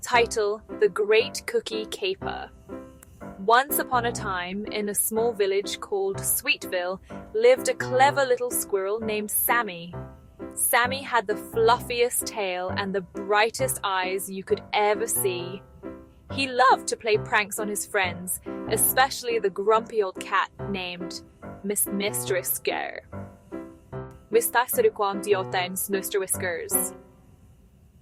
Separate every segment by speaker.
Speaker 1: Title: The Great Cookie Caper. Once upon a time, in a small village called Sweetville, lived a clever little squirrel named Sammy. Sammy had the fluffiest tail and the brightest eyes you could ever see. He loved to play pranks on his friends, especially the grumpy old cat named Mistress Whiskers. Mr. Whiskers.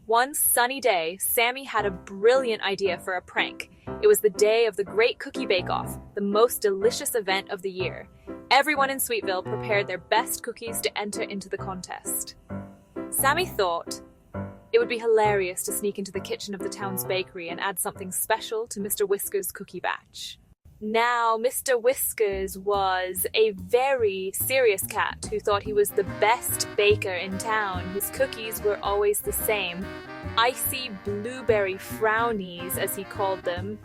Speaker 1: One sunny day, Sammy had a brilliant idea for a prank. It was the day of the Great Cookie Bake-Off, the most delicious event of the year. Everyone in Sweetville prepared their best cookies to enter into the contest. Sammy thought it would be hilarious to sneak into the kitchen of the town's bakery and add something special to Mr. Whiskers' cookie batch. Now, Mr. Whiskers was a very serious cat who thought he was the best baker in town. His cookies were always the same, Icy Blueberry Frownies, as he called them.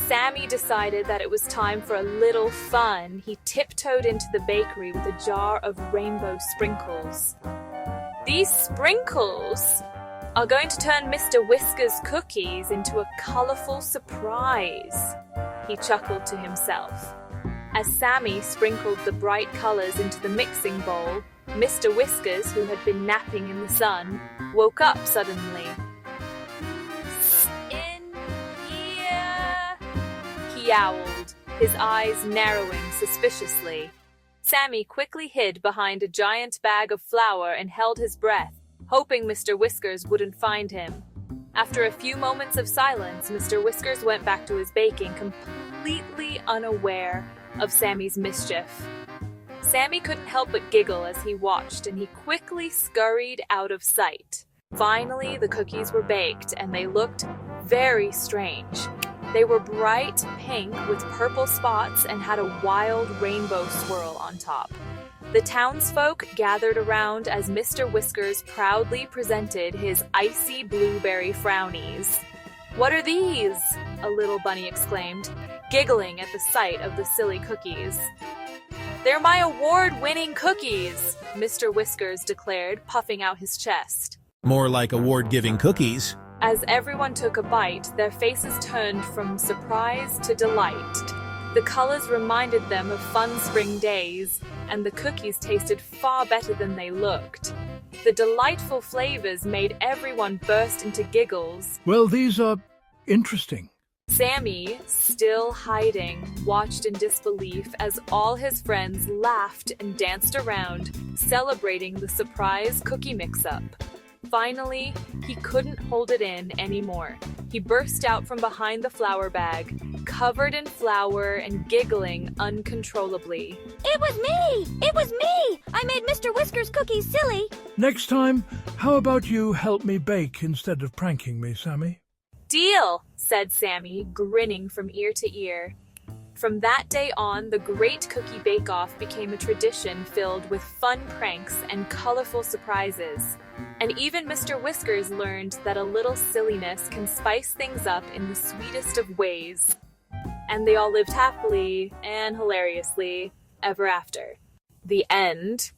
Speaker 1: Sammy decided that it was time for a little fun. He tiptoed into the bakery with a jar of rainbow sprinkles. These sprinkles are going to turn Mr. Whiskers' cookies into a colorful surprise, he chuckled to himself. As Sammy sprinkled the bright colors into the mixing bowl, Mr. Whiskers, who had been napping in the sun, woke up suddenly. In here, he owled, his eyes narrowing suspiciously. Sammy quickly hid behind a giant bag of flour and held his breath, hoping Mr. Whiskers wouldn't find him. After a few moments of silence, Mr. Whiskers went back to his baking, completely unaware of Sammy's mischief. Sammy couldn't help but giggle as he watched, and he quickly scurried out of sight. Finally, the cookies were baked, and they looked very strange. They were bright pink with purple spots and had a wild rainbow swirl on top. The townsfolk gathered around as Mr. Whiskers proudly presented his Icy Blueberry Frownies. "What are these?" a little bunny exclaimed, giggling at the sight of the silly cookies. "They're my award-winning cookies," Mr. Whiskers declared, puffing out his chest.
Speaker 2: More like award-giving cookies.
Speaker 1: As everyone took a bite, their faces turned from surprise to delight. The colors reminded them of fun spring days, and the cookies tasted far better than they looked. The delightful flavors made everyone burst into giggles.
Speaker 3: "Well, these are interesting."
Speaker 1: Sammy, still hiding, watched in disbelief as all his friends laughed and danced around, celebrating the surprise cookie mix-up. Finally, he couldn't hold it in anymore. He burst out from behind the flour bag, covered in flour and giggling uncontrollably.
Speaker 4: "It was me! It was me! I made Mr. Whiskers' cookies silly!"
Speaker 3: "Next time, how about you help me bake instead of pranking me, Sammy?"
Speaker 1: "Deal," said Sammy, grinning from ear to ear. From that day on, the Great Cookie Bake-Off became a tradition filled with fun pranks and colorful surprises. And even Mr. Whiskers learned that a little silliness can spice things up in the sweetest of ways. And they all lived happily and hilariously ever after. The end.